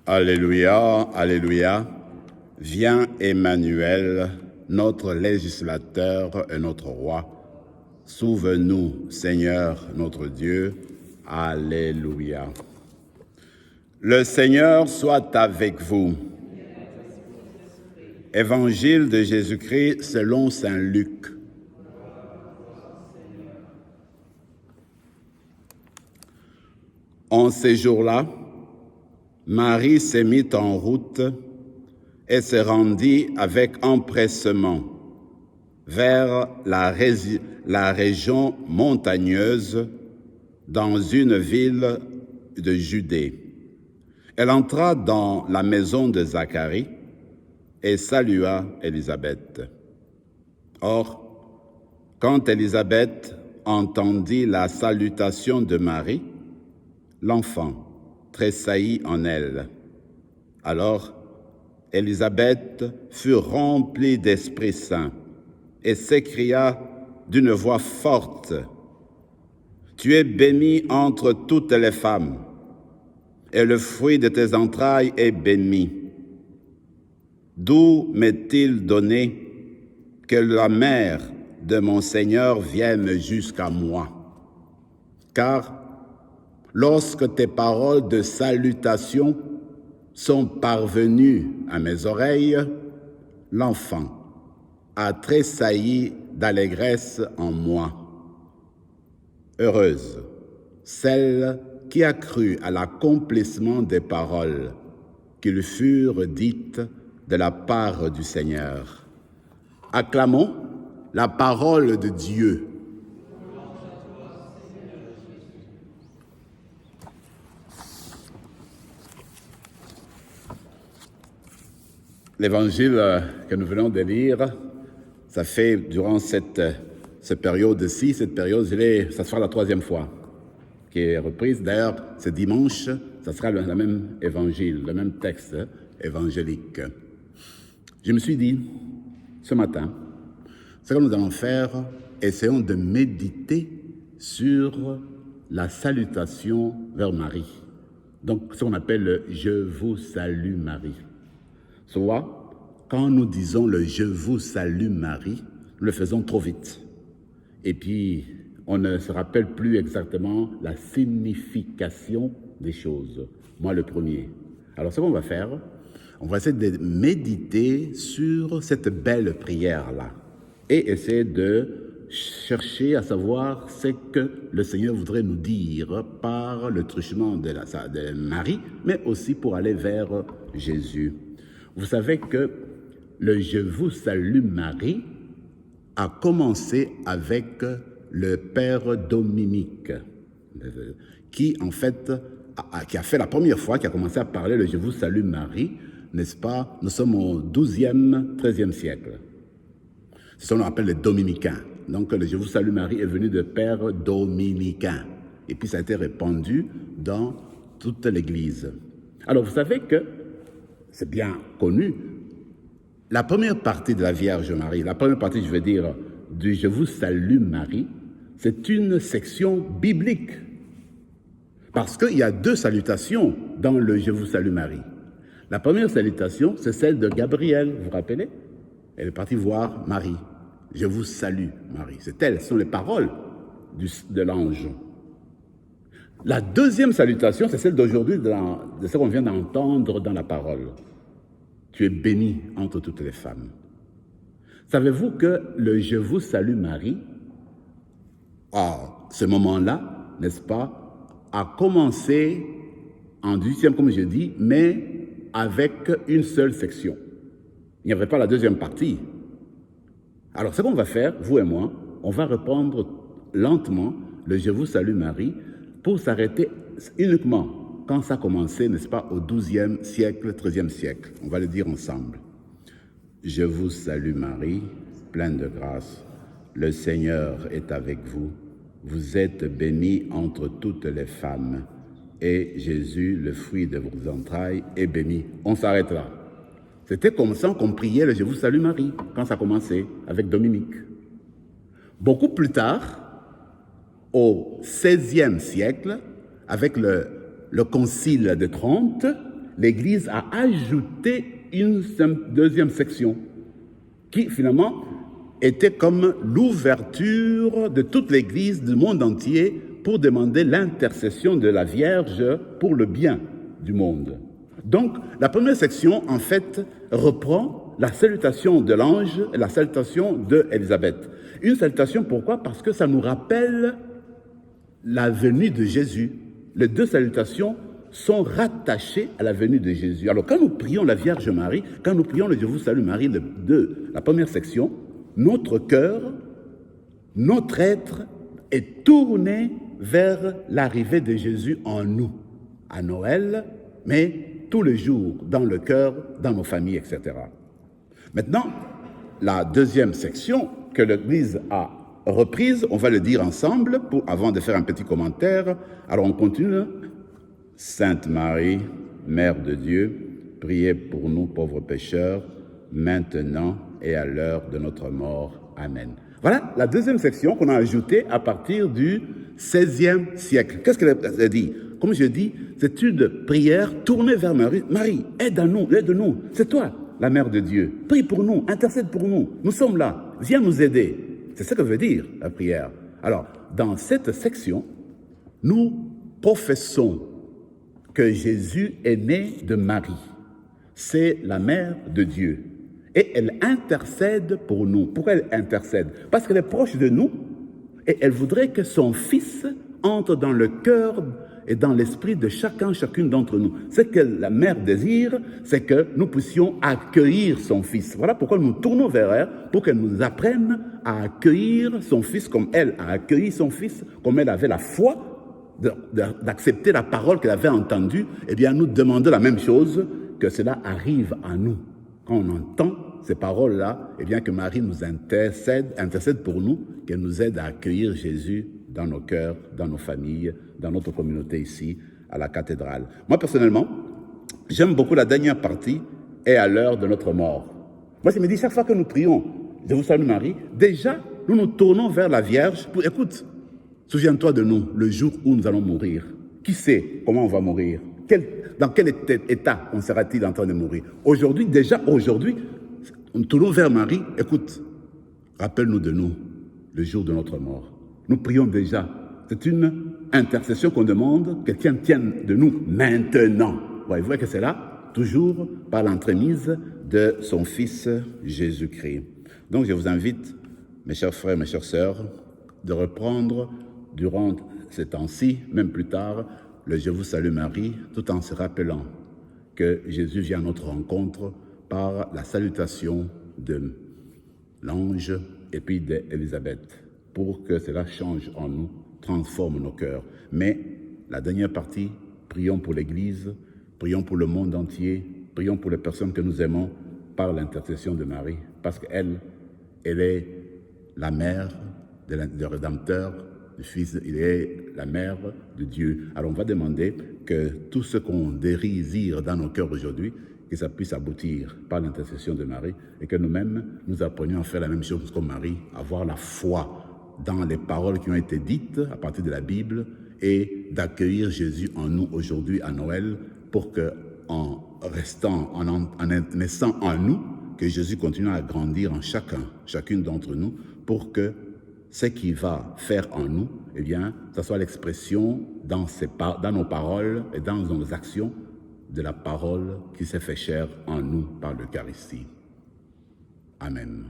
Alléluia, Alléluia. Viens Emmanuel, notre législateur et notre roi. Sauve-nous, Seigneur notre Dieu. Alléluia. Le Seigneur soit avec vous. Évangile de Jésus-Christ selon saint Luc. En ces jours-là, Marie s'est mise en route et se rendit avec empressement vers la région montagneuse dans une ville de Judée. Elle entra dans la maison de Zacharie et salua Élisabeth. Or, quand Élisabeth entendit la salutation de Marie, l'enfant tressaillit en elle. Alors, Élisabeth fut remplie d'Esprit Saint et s'écria d'une voix forte, « Tu es bénie entre toutes les femmes, et le fruit de tes entrailles est béni. D'où m'est-il donné que la mère de mon Seigneur vienne jusqu'à moi? Car lorsque tes paroles de salutation sont parvenues à mes oreilles, l'enfant a tressailli d'allégresse en moi. Heureuse celle qui a cru à l'accomplissement des paroles qui lui furent dites de la part du Seigneur. » Acclamons la parole de Dieu. L'évangile que nous venons de lire, ça fait durant cette période-ci, ça sera la troisième fois qui est reprise. D'ailleurs, ce dimanche, ça sera le même évangile, le même texte évangélique. Je me suis dit, ce matin, ce que nous allons faire, essayons de méditer sur la salutation vers Marie. Donc, ce qu'on appelle le « Je vous salue Marie ». Soit, quand nous disons le « Je vous salue Marie », nous le faisons trop vite. Et puis, on ne se rappelle plus exactement la signification des choses. Moi, le premier. Alors, ce qu'on va faire, on va essayer de méditer sur cette belle prière-là et essayer de chercher à savoir ce que le Seigneur voudrait nous dire par le truchement de Marie, mais aussi pour aller vers Jésus. Vous savez que le « Je vous salue Marie » a commencé avec le Père Dominique, qui en fait qui a fait la première fois, qui a commencé à parler le « Je vous salue Marie », n'est-ce pas? Nous sommes au XIIe, XIIIe siècle. C'est ce qu'on appelle les dominicains. Donc le « Je vous salue Marie » est venu de Père dominicain. Et puis ça a été répandu dans toute l'Église. Alors vous savez que, c'est bien connu, la première partie de la Vierge Marie, la première partie, je veux dire, du « Je vous salue Marie », c'est une section biblique. Parce qu'il y a deux salutations dans le « Je vous salue Marie ». La première salutation, c'est celle de Gabriel, vous vous rappelez? Elle est partie voir Marie. « Je vous salue Marie ». C'est elle, ce sont les paroles de l'ange. La deuxième salutation, c'est celle d'aujourd'hui, de ce qu'on vient d'entendre dans la parole. Tu es bénie entre toutes les femmes. Savez-vous que le « Je vous salue Marie », à ce moment-là, n'est-ce pas, a commencé en 18e, comme je dis, mais avec une seule section. Il n'y avait pas la deuxième partie. Alors, ce qu'on va faire, vous et moi, on va reprendre lentement le « Je vous salue Marie » pour s'arrêter uniquement quand ça a commencé, n'est-ce pas, au XIIe siècle, XIIIe siècle. On va le dire ensemble. « Je vous salue Marie, pleine de grâce. Le Seigneur est avec vous. Vous êtes bénie entre toutes les femmes. Et Jésus, le fruit de vos entrailles, est béni. » On s'arrête là. C'était comme ça qu'on priait le « Je vous salue Marie » quand ça a commencé avec Dominique. Beaucoup plus tard, au XVIe siècle, avec le Concile de Trente, l'Église a ajouté une deuxième section qui finalement était comme l'ouverture de toute l'Église du monde entier pour demander l'intercession de la Vierge pour le bien du monde. Donc, la première section, en fait, reprend la salutation de l'ange et la salutation d'Élisabeth. Une salutation, pourquoi? Parce que ça nous rappelle la venue de Jésus. Les deux salutations sont rattachées à la venue de Jésus. Alors, quand nous prions la Vierge Marie, quand nous prions le Je vous salue Marie de la première section, notre cœur, notre être est tourné vers l'arrivée de Jésus en nous, à Noël, mais tous les jours, dans le cœur, dans nos familles, etc. Maintenant, la deuxième section que l'Église a reprise, on va le dire ensemble avant de faire un petit commentaire. Alors on continue. Sainte Marie, Mère de Dieu, priez pour nous pauvres pécheurs, maintenant et à l'heure de notre mort. Amen. Voilà la deuxième section qu'on a ajoutée à partir du XVIe siècle. Qu'est-ce qu'elle dit? Comme je dis, c'est une prière tournée vers Marie. Marie, aide-nous, aide-nous. C'est toi, la Mère de Dieu. Prie pour nous, intercède pour nous. Nous sommes là. Viens nous aider. C'est ça que veut dire la prière. Alors, dans cette section, nous professons que Jésus est né de Marie. C'est la Mère de Dieu. Et elle intercède pour nous. Pourquoi elle intercède? Parce qu'elle est proche de nous et elle voudrait que son Fils entre dans le cœur et dans l'esprit de chacune d'entre nous. Ce que la mère désire, c'est que nous puissions accueillir son Fils. Voilà pourquoi nous tournons vers elle, pour qu'elle nous apprenne à accueillir son Fils comme elle a accueilli son Fils, comme elle avait la foi d'accepter la parole qu'elle avait entendue. Eh bien, nous demandons la même chose, que cela arrive à nous. Quand on entend ces paroles-là, eh bien, que Marie nous intercède pour nous, qu'elle nous aide à accueillir Jésus dans nos cœurs, dans nos familles, dans notre communauté ici, à la cathédrale. Moi, personnellement, j'aime beaucoup la dernière partie, et à l'heure de notre mort. Moi, je me dis, chaque fois que nous prions, je vous salue Marie, déjà, nous nous tournons vers la Vierge pour, écoute, souviens-toi de nous, le jour où nous allons mourir. Qui sait comment on va mourir? Dans quel état on sera-t-il en train de mourir? Aujourd'hui, nous tournons vers Marie, écoute, rappelle-nous de nous, le jour de notre mort. Nous prions déjà. C'est une intercession qu'on demande, que quelqu'un tienne de nous maintenant. Vous voyez que c'est là, toujours par l'entremise de son Fils Jésus-Christ. Donc je vous invite, mes chers frères, mes chères sœurs, de reprendre durant ces temps-ci, même plus tard, le Je vous salue Marie, tout en se rappelant que Jésus vient à notre rencontre par la salutation de l'ange et puis d'Élisabeth, pour que cela change en nous, transforme nos cœurs. Mais la dernière partie, prions pour l'Église, prions pour le monde entier, prions pour les personnes que nous aimons par l'intercession de Marie, parce qu'elle est la mère du Rédempteur, du Fils, il est la mère de Dieu. Alors on va demander que tout ce qu'on désire dans nos cœurs aujourd'hui, que ça puisse aboutir par l'intercession de Marie et que nous-mêmes, nous apprenions à faire la même chose comme Marie, avoir la foi dans les paroles qui ont été dites à partir de la Bible et d'accueillir Jésus en nous aujourd'hui à Noël pour que, en naissant en nous, que Jésus continue à grandir en chacune d'entre nous pour que ce qu'il va faire en nous, eh bien, ça soit l'expression dans nos paroles et dans nos actions de la parole qui s'est fait chair en nous par l'Eucharistie. Amen.